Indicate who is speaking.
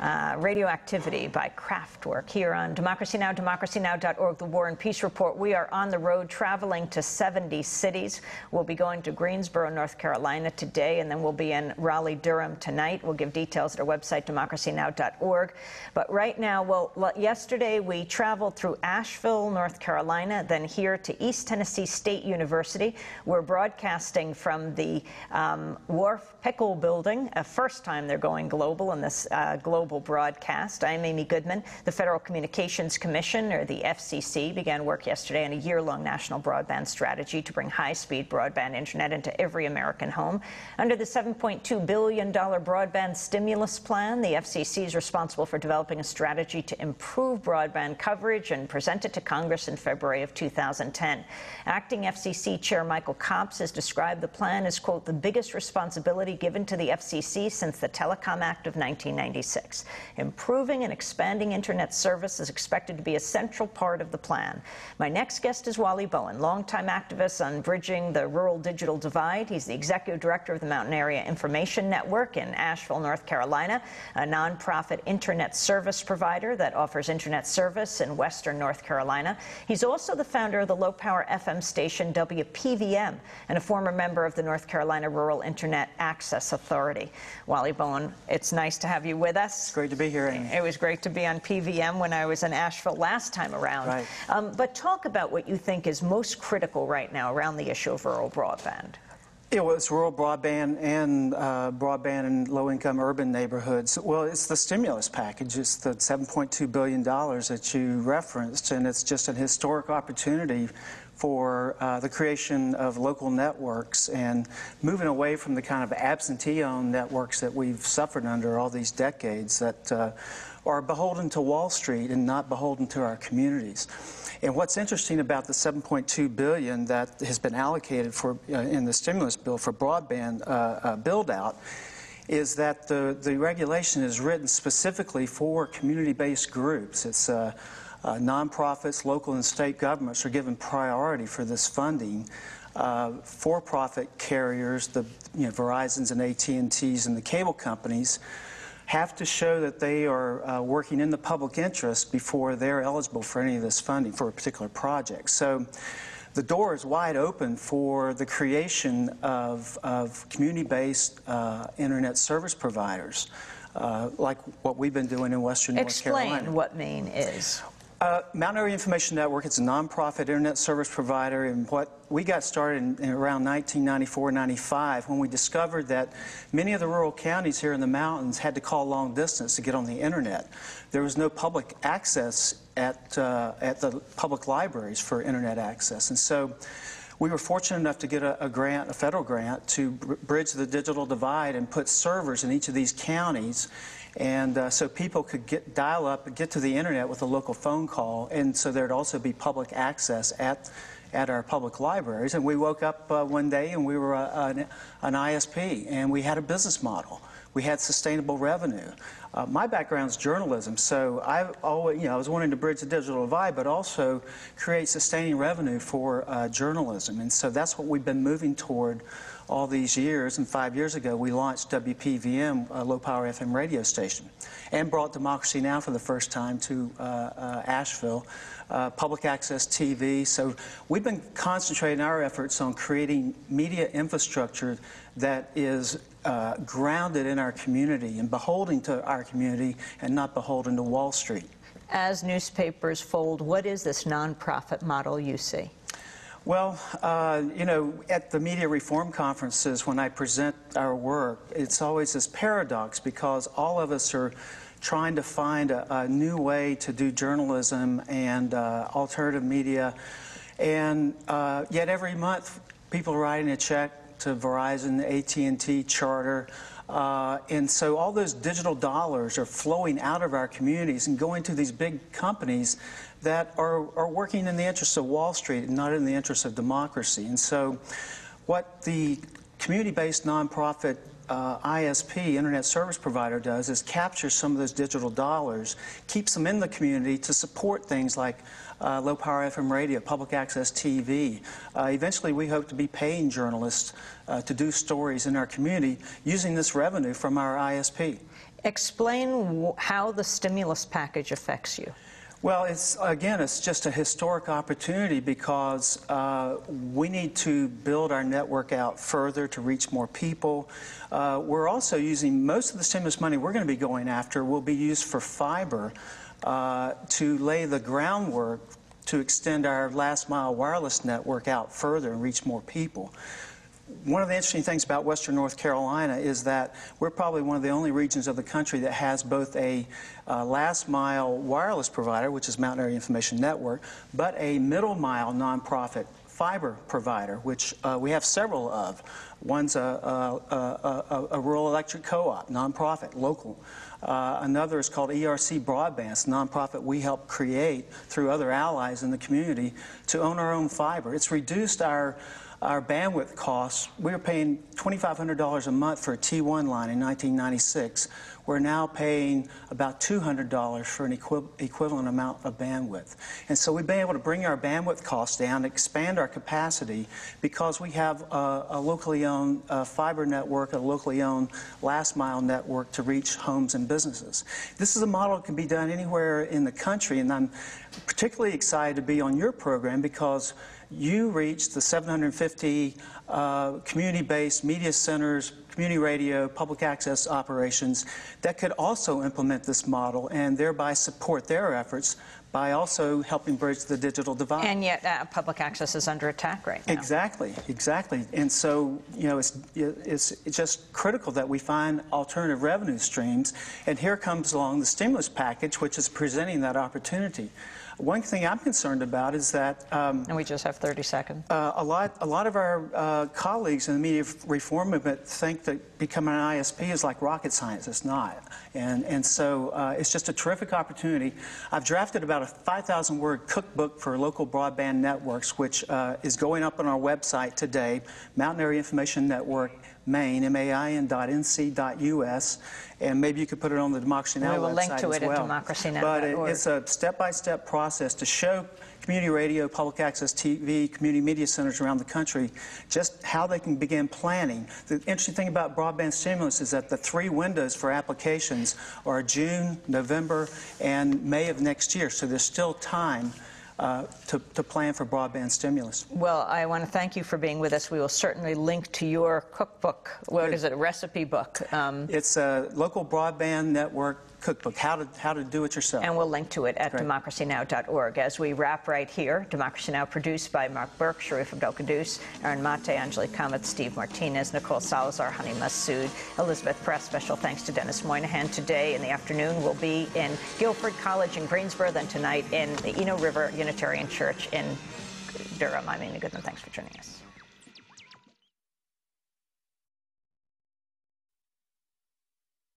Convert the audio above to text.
Speaker 1: Radioactivity by Kraftwerk here on Democracy Now!, democracynow.org, the War and Peace Report. We are on the road traveling to 70 cities. We'll be going to Greensboro, North Carolina today, and then we'll be in Raleigh-Durham tonight. We'll give details at our website, democracynow.org. But right now, well, yesterday we traveled through Asheville, North Carolina, then here to East Tennessee State University. We're broadcasting from the Wharf Pickle Building, a first time they're going global in this global broadcast. I'm Amy Goodman. The Federal Communications Commission, or the FCC, began work yesterday on a year-long national broadband strategy to bring high-speed broadband internet into every American home. Under the $7.2 billion broadband stimulus plan, the FCC is responsible for developing a strategy to improve broadband coverage and present it to Congress in February of 2010. Acting FCC Chair Michael Copps has described the plan as, quote, the biggest responsibility given to the FCC since the Telecom Act of 1996. Improving and expanding internet service is expected to be a central part of the plan. My next guest is Wally Bowen, longtime activist on bridging the rural digital divide. He's the executive director of the Mountain Area Information Network in Asheville, North Carolina, a nonprofit internet service provider that offers internet service in western North Carolina. He's also the founder of the low-power FM station WPVM and a former member of the North Carolina Rural Internet Access Authority. Wally Bowen, it's nice to have you with us.
Speaker 2: It's great to be here, Amy.
Speaker 1: It was great to be on PVM when I was in Asheville last time around.
Speaker 2: Right.
Speaker 1: But talk about what you think is most critical right now around the issue of rural broadband.
Speaker 2: Yeah, well, it's rural broadband and broadband in low-income urban neighborhoods. Well, it's the stimulus package. It's the $7.2 billion that you referenced, and it's just an historic opportunity for the creation of local networks and moving away from the kind of absentee-owned networks that we've suffered under all these decades that are beholden to Wall Street and not beholden to our communities. And what's interesting about the $7.2 billion that has been allocated for in the stimulus bill for broadband build-out is that the regulation is written specifically for community-based groups. It's nonprofits, local and state governments are given priority for this funding. For-profit carriers, the Verizons and AT&Ts and the cable companies, have to show that they are working in the public interest before they're eligible for any of this funding for a particular project. So the door is wide open for the creation of community-based internet service providers, like what we've been doing in western North Carolina.
Speaker 1: Explain what Maine is.
Speaker 2: Mountain Area Information Network, it's a nonprofit internet service provider, and what we got started in around 1994-95 when we discovered that many of the rural counties here in the mountains had to call long distance to get on the internet. There was no public access at the public libraries for internet access, and so we were fortunate enough to get a grant, a federal grant, to bridge the digital divide and put servers in each of these counties. And so people could dial up and get to the internet with a local phone call, and so there'd also be public access at our public libraries. And we woke up one day and we were an ISP, and we had a business model. We had sustainable revenue. My background's journalism, so I've always, I was wanting to bridge the digital divide, but also create sustaining revenue for journalism. And so that's what we've been moving toward all these years. And 5 years ago, we launched WPVM, a low-power FM radio station, and brought Democracy Now! For the first time to Asheville, public access TV. So we've been concentrating our efforts on creating media infrastructure that is grounded in our community and beholden to our community and not beholden to Wall Street.
Speaker 1: As newspapers fold, what is this nonprofit model you see?
Speaker 2: Well, at the media reform conferences, when I present our work, it's always this paradox because all of us are trying to find a new way to do journalism and alternative media, and yet every month people are writing a check to Verizon, AT&T, Charter, and so all those digital dollars are flowing out of our communities and going to these big companies that are working in the interests of Wall Street and not in the interests of democracy. And so what the community-based nonprofit ISP, Internet Service Provider, does is capture some of those digital dollars, keeps them in the community to support things like low-power FM radio, public access TV. Eventually, we hope to be paying journalists to do stories in our community using this revenue from our ISP.
Speaker 1: Explain how the stimulus package affects you.
Speaker 2: Well, it's just a historic opportunity because we need to build our network out further to reach more people. We're also using most of the stimulus money we're going to be going after will be used for fiber to lay the groundwork to extend our last mile wireless network out further and reach more people. One of the interesting things about Western North Carolina is that we're probably one of the only regions of the country that has both a last mile wireless provider, which is Mountain Area Information Network, but a middle mile nonprofit fiber provider, which we have several of. One's a rural electric co-op, nonprofit, local. Another is called ERC Broadband. It's a nonprofit we help create through other allies in the community to own our own fiber. It's reduced our bandwidth costs. We were paying $2,500 a month for a T1 line in 1996. We're now paying about $200 for an equivalent amount of bandwidth. And so we've been able to bring our bandwidth costs down, expand our capacity, because we have a locally owned fiber network, a locally owned last mile network to reach homes and businesses. This is a model that can be done anywhere in the country, and I'm particularly excited to be on your program because you reach the 750 community-based media centers, community radio, public access operations that could also implement this model and thereby support their efforts by also helping bridge the digital divide.
Speaker 1: And yet public access is under attack right now.
Speaker 2: Exactly, exactly. And so, you know, it's just critical that we find alternative revenue streams. And here comes along the stimulus package, which is presenting that opportunity. One thing I'm concerned about is that...
Speaker 1: and we just have 30 seconds.
Speaker 2: A lot of our colleagues in the media reform movement think that becoming an ISP is like rocket science. It's not. And so it's just a terrific opportunity. I've drafted about a 5,000-word cookbook for local broadband networks, which is going up on our website today, Mountain Area Information Network, Maine, main.nc.us, and maybe you could put it on the Democracy Now!
Speaker 1: We will
Speaker 2: website
Speaker 1: link to
Speaker 2: as
Speaker 1: it
Speaker 2: well.
Speaker 1: at democracynow.org.
Speaker 2: But it's a step-by-step process to show community radio, public access TV, community media centers around the country just how they can begin planning. The interesting thing about broadband stimulus is that the 3 windows for applications are June, November, and May of next year, so there's still time to plan for broadband stimulus.
Speaker 1: Well, I want to thank you for being with us. We will certainly link to your cookbook. What is it, a recipe book?
Speaker 2: It's a local broadband network cookbook, how to do it yourself.
Speaker 1: And we'll link to it at democracynow.org. As we wrap right here, Democracy Now! Produced by Mark Burke, Sharif Abdel-Qadoos, Aaron Mate, Angelique Kamet, Steve Martinez, Nicole Salazar, Honey Massoud, Elizabeth Press. Special thanks to Dennis Moynihan. Today in the afternoon, we'll be in Guilford College in Greensboro, then tonight in the Eno River Unitarian Church in Durham. I'm Amy Goodman. Thanks for joining us.